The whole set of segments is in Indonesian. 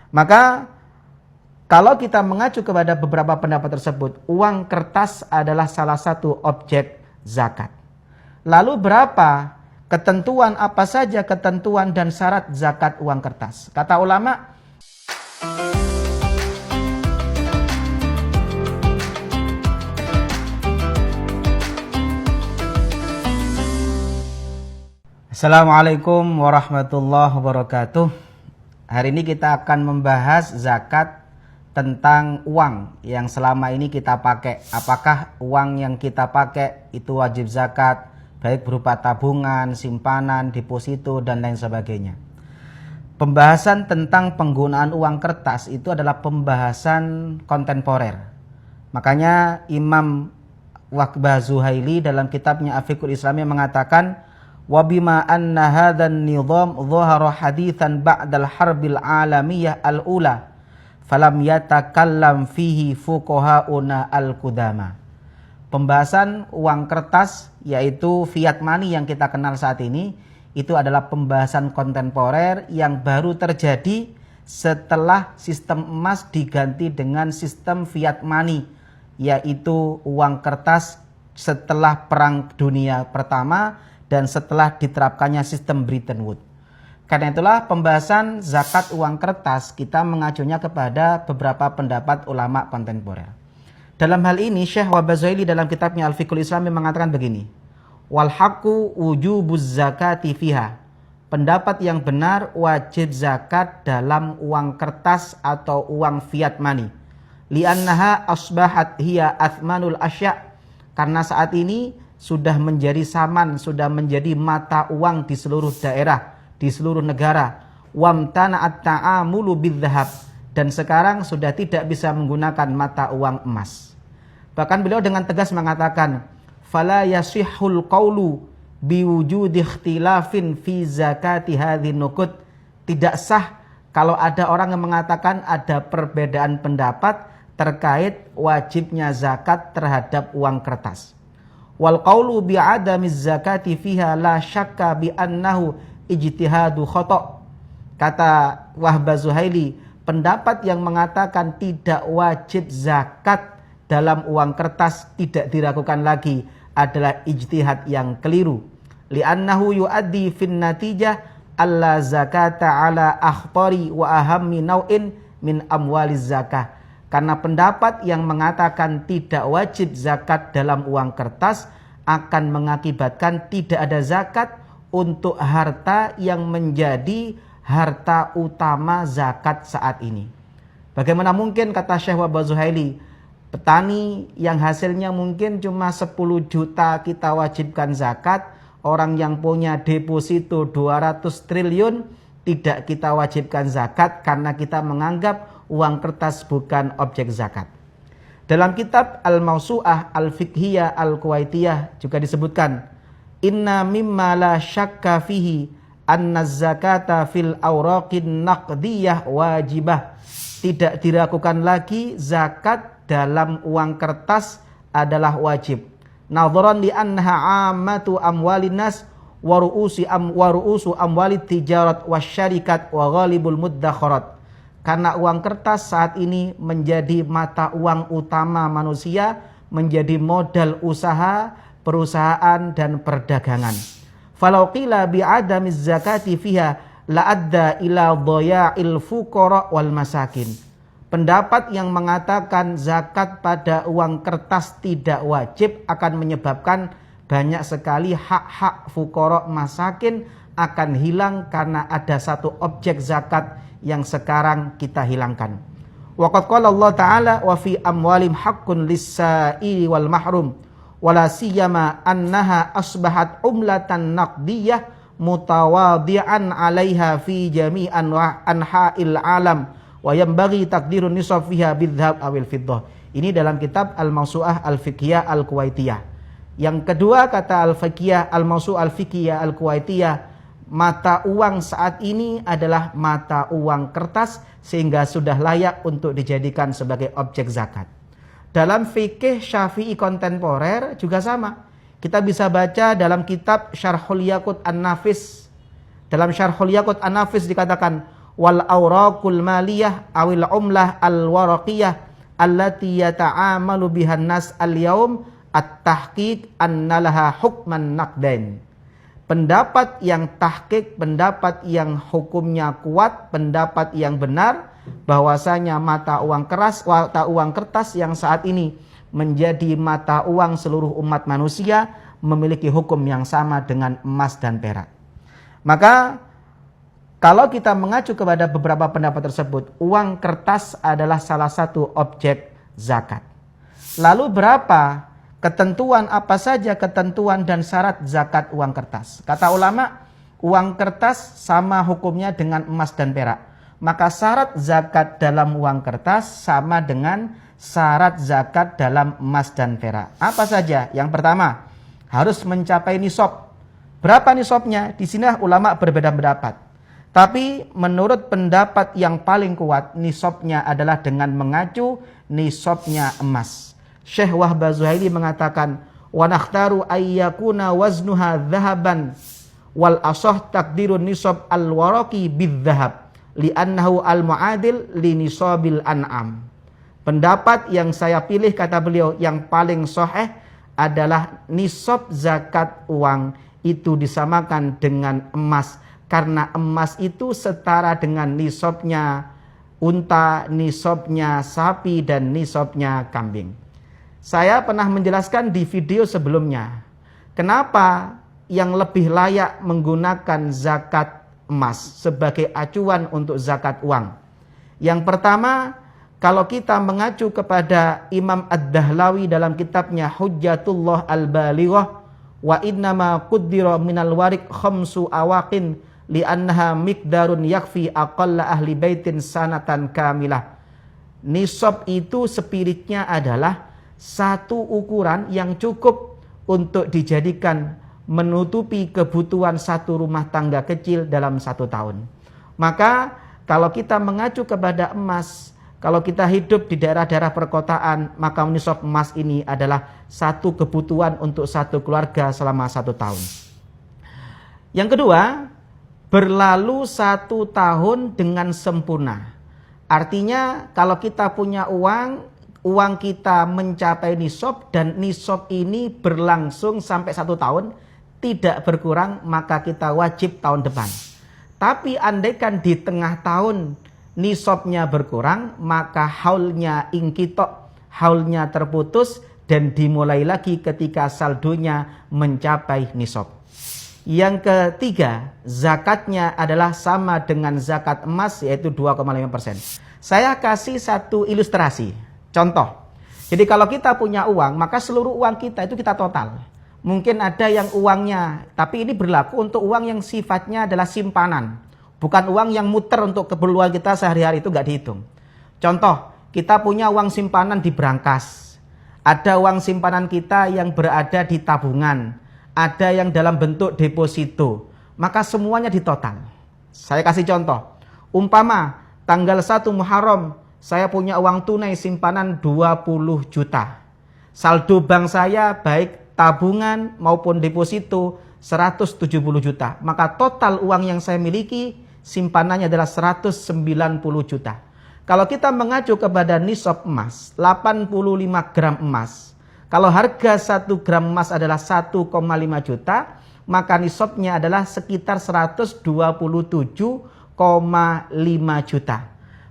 Maka kalau kita mengacu kepada beberapa pendapat tersebut, uang kertas adalah salah satu objek zakat. Lalu berapa ketentuan, apa saja ketentuan dan syarat zakat uang kertas? Kata ulama, Assalamualaikum warahmatullahi wabarakatuh. Hari ini kita akan membahas zakat tentang uang yang selama ini kita pakai. Apakah uang yang kita pakai itu wajib zakat, baik berupa tabungan, simpanan, deposito, dan lain sebagainya. Pembahasan tentang penggunaan uang kertas itu adalah pembahasan kontemporer. Makanya Imam Waqbah Zuhaili dalam kitabnya Afiqul Islami mengatakan, wa bima anna hadzal nizam dhahara haditsan ba'dal harbil alamiyah al-ula falam yatakallam fihi fuqahauna al-qudama. Pembahasan uang kertas yaitu fiat money yang kita kenal saat ini itu adalah pembahasan kontemporer yang baru terjadi setelah sistem emas diganti dengan sistem fiat money, yaitu uang kertas setelah Perang Dunia Pertama dan setelah diterapkannya sistem Bretton Woods. Karena itulah pembahasan zakat uang kertas kita mengacunya kepada beberapa pendapat ulama kontemporer. Dalam hal ini Syekh Waqbah Zuhaili dalam kitabnya Al-Fiqhul Islami mengatakan begini, wal haqqu wujubuz zakati fiha. Pendapat yang benar wajib zakat dalam uang kertas atau uang fiat money. Li'annaha asbahat hiya athmanul asya'. Karena saat ini sudah menjadi saman, sudah menjadi mata uang di seluruh daerah, di seluruh negara. Wamtana'at ta'amulu bidzahab, dan sekarang sudah tidak bisa menggunakan mata uang emas. Bahkan beliau dengan tegas mengatakan, fala yasihhul qawlu biwujudi ikhtilafin fi zakati hadhin nuqud. Tidak sah kalau ada orang yang mengatakan ada perbedaan pendapat terkait wajibnya zakat terhadap uang kertas. Wal qawlu bi'adamiz zakati fiha la syakka bi annahu ijtihadu khata'. Kata Waqbah Zuhaili, pendapat yang mengatakan tidak wajib zakat dalam uang kertas tidak diragukan lagi adalah ijtihad yang keliru. Li'annahu yu'addi fin natijah alla zakata ala akhtari wa ahammi naw'in min amwaliz zakah. Karena pendapat yang mengatakan tidak wajib zakat dalam uang kertas akan mengakibatkan tidak ada zakat untuk harta yang menjadi harta utama zakat saat ini. Bagaimana mungkin, kata Syekh Waqbah Zuhaili, petani yang hasilnya mungkin cuma 10 juta kita wajibkan zakat, orang yang punya deposito 200 triliun tidak kita wajibkan zakat karena kita menganggap uang kertas bukan objek zakat. Dalam kitab Al-Mawsu'ah Al-Fiqhiyah Al-Kuwaitiyah juga disebutkan, inna mimma la syakka fihi anna zakata fil awraqin naqdiyah wajibah. Tidak diragukan lagi zakat dalam uang kertas adalah wajib. Nadharan li annaha ammatu amwalin nas wa ru'usu amwalit tijarat wasyarikat wa ghalibul muddakharat. Karena uang kertas saat ini menjadi mata uang utama manusia, menjadi modal usaha, perusahaan dan perdagangan. Falau qila bi'adamiz zakati fiha la'adda ila dhaya'il fuqara wal masakin. Pendapat yang mengatakan zakat pada uang kertas tidak wajib akan menyebabkan banyak sekali hak-hak fuqara masakin akan hilang karena ada satu objek zakat yang sekarang kita hilangkan. Waqad qala Allah Ta'ala wa fi amwalim haqqun lis-sa'ili wal mahrum wala siyama annaha asbahat umlatan naqdiyah mutawadi'an 'alaiha fi jami'an anha'il alam wa yanbaghi taqdirun nisab fiha bidzhab awil fiddah. Ini dalam kitab Al-Mawsu'ah Al-Fiqhiyah Al-Kuwaitiyah. Yang kedua, kata Al-Fiqhiyah Al-Mawsu'ah Al-Fiqhiyah Al-Kuwaitiyah, mata uang saat ini adalah mata uang kertas sehingga sudah layak untuk dijadikan sebagai objek zakat. Dalam fikih Syafi'i kontemporer juga sama. Kita bisa baca dalam kitab Syarhul Yaqut An-Nafis. Dalam Syarhul Yaqut An-Nafis dikatakan, wal awraqul maliyah awil umlah al waraqiyah allati yata'amalu bihan nas al yaum at-tahqiq annalaha hukman naqdain. Pendapat yang tahqiq, pendapat yang hukumnya kuat, pendapat yang benar bahwasanya mata uang keras, mata uang kertas yang saat ini menjadi mata uang seluruh umat manusia memiliki hukum yang sama dengan emas dan perak. Maka kalau kita mengacu kepada beberapa pendapat tersebut, uang kertas adalah salah satu objek zakat. Lalu berapa ketentuan, apa saja ketentuan dan syarat zakat uang kertas? Kata ulama, uang kertas sama hukumnya dengan emas dan perak. Maka syarat zakat dalam uang kertas sama dengan syarat zakat dalam emas dan perak. Apa saja? Yang pertama, harus mencapai nisab. Berapa nisabnya? Di sini ulama berbeda pendapat. Tapi menurut pendapat yang paling kuat, nisabnya adalah dengan mengacu nisabnya emas. Syekh Wahbah Zuhaili mengatakan, wa nakhtaru ayyakuna waznuha dhahaban wal asah takdirun nisab al-waraqi bidh-dhahab li'annahu al-mu'adil li nisabil an'am. Pendapat yang saya pilih, kata beliau, yang paling sahih adalah nisab zakat uang itu disamakan dengan emas, karena emas itu setara dengan nisabnya unta, nisabnya sapi dan nisabnya kambing. Saya pernah menjelaskan di video sebelumnya, kenapa yang lebih layak menggunakan zakat emas sebagai acuan untuk zakat uang. Yang pertama, kalau kita mengacu kepada Imam Ad-Dahlawi dalam kitabnya Hujjatullah Al-Balighah, wa innama quddira minal warik khamsu awaqin li'annaha miqdarun yakfi aqalla ahli baitin sanatan kamilah. Nisab itu spiritnya adalah satu ukuran yang cukup untuk dijadikan menutupi kebutuhan satu rumah tangga kecil dalam 1 tahun. Maka kalau kita mengacu kepada emas, kalau kita hidup di daerah-daerah perkotaan, maka nisab emas ini adalah satu kebutuhan untuk satu keluarga selama 1 tahun. Yang kedua, berlalu 1 tahun dengan sempurna. Artinya kalau kita punya uang kita mencapai nisab dan nisab ini berlangsung sampai 1 tahun, tidak berkurang, maka kita wajib tahun depan. Tapi andaikan di tengah tahun nisabnya berkurang, maka haulnya ingkitok, haulnya terputus dan dimulai lagi ketika saldonya mencapai nisab. Yang ketiga, zakatnya adalah sama dengan zakat emas, yaitu 2,5%. Saya kasih satu ilustrasi, contoh. Jadi kalau kita punya uang, maka seluruh uang kita itu kita total. Mungkin ada yang uangnya, tapi ini berlaku untuk uang yang sifatnya adalah simpanan. Bukan uang yang muter untuk keperluan kita sehari-hari, itu nggak dihitung. Contoh, kita punya uang simpanan di brankas. Ada uang simpanan kita yang berada di tabungan. Ada yang dalam bentuk deposito. Maka semuanya ditotal. Saya kasih contoh. Umpama tanggal 1 Muharram, saya punya uang tunai simpanan 20 juta. Saldo bank saya baik tabungan maupun deposito 170 juta. Maka total uang yang saya miliki simpanannya adalah 190 juta. Kalau kita mengacu kepada nisab emas, 85 gram emas. Kalau harga 1 gram emas adalah 1,5 juta, maka nisabnya adalah sekitar 127,5 juta.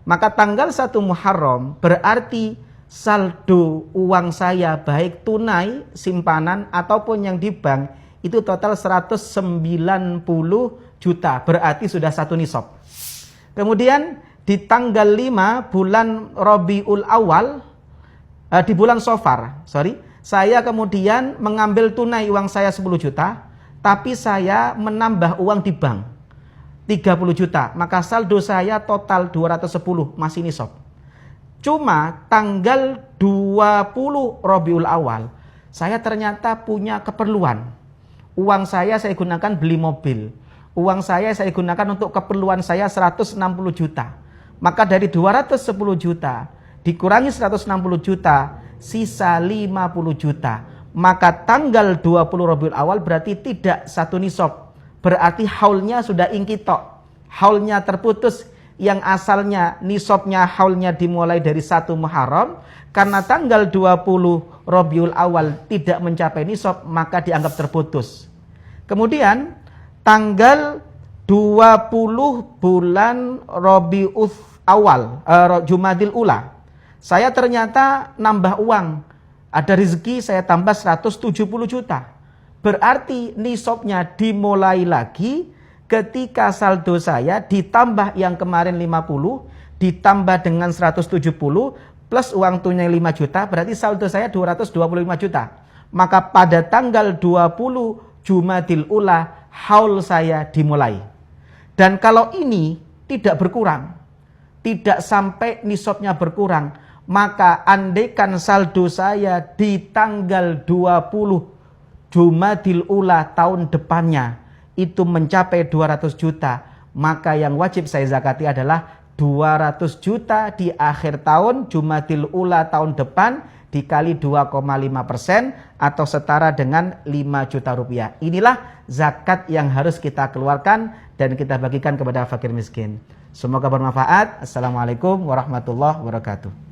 Maka tanggal 1 Muharram berarti saldo uang saya baik tunai, simpanan ataupun yang di bank itu total 190 juta. Berarti sudah satu nisab. Kemudian di tanggal 5 bulan Rabiul Awal, di bulan Safar, saya kemudian mengambil tunai uang saya 10 juta, tapi saya menambah uang di bank 30 juta. Maka saldo saya total 210, masih nisab. Cuma tanggal 20 Rabiul Awal, saya ternyata punya keperluan. Uang saya gunakan beli mobil. Uang saya gunakan untuk keperluan saya 160 juta. Maka dari 210 juta, dikurangi 160 juta, sisa 50 juta. Maka tanggal 20 Rabiul Awal berarti tidak satu nisab. Berarti haulnya sudah ingkitok. Haulnya terputus, yang asalnya nisabnya haulnya dimulai dari 1 Muharram, karena tanggal 20 Rabiul Awal tidak mencapai nisab, maka dianggap terputus. Kemudian tanggal 20 bulan Rabiul Awal, Jumadil Ula, saya ternyata nambah uang, ada rezeki saya tambah 170 juta. Berarti nisabnya dimulai lagi ketika saldo saya ditambah yang kemarin 50, ditambah dengan 170, plus uang tunai 5 juta, berarti saldo saya 225 juta. Maka pada tanggal 20 Jumadil Ula, haul saya dimulai. Dan kalau ini tidak berkurang, tidak sampai nisabnya berkurang, maka andaikan saldo saya di tanggal 20 Jumadil Ula tahun depannya itu mencapai 200 juta, maka yang wajib saya zakati adalah 200 juta di akhir tahun Jumadil Ula tahun depan dikali 2,5% atau setara dengan 5 juta rupiah. Inilah zakat yang harus kita keluarkan dan kita bagikan kepada fakir miskin. Semoga bermanfaat. Assalamualaikum warahmatullahi wabarakatuh.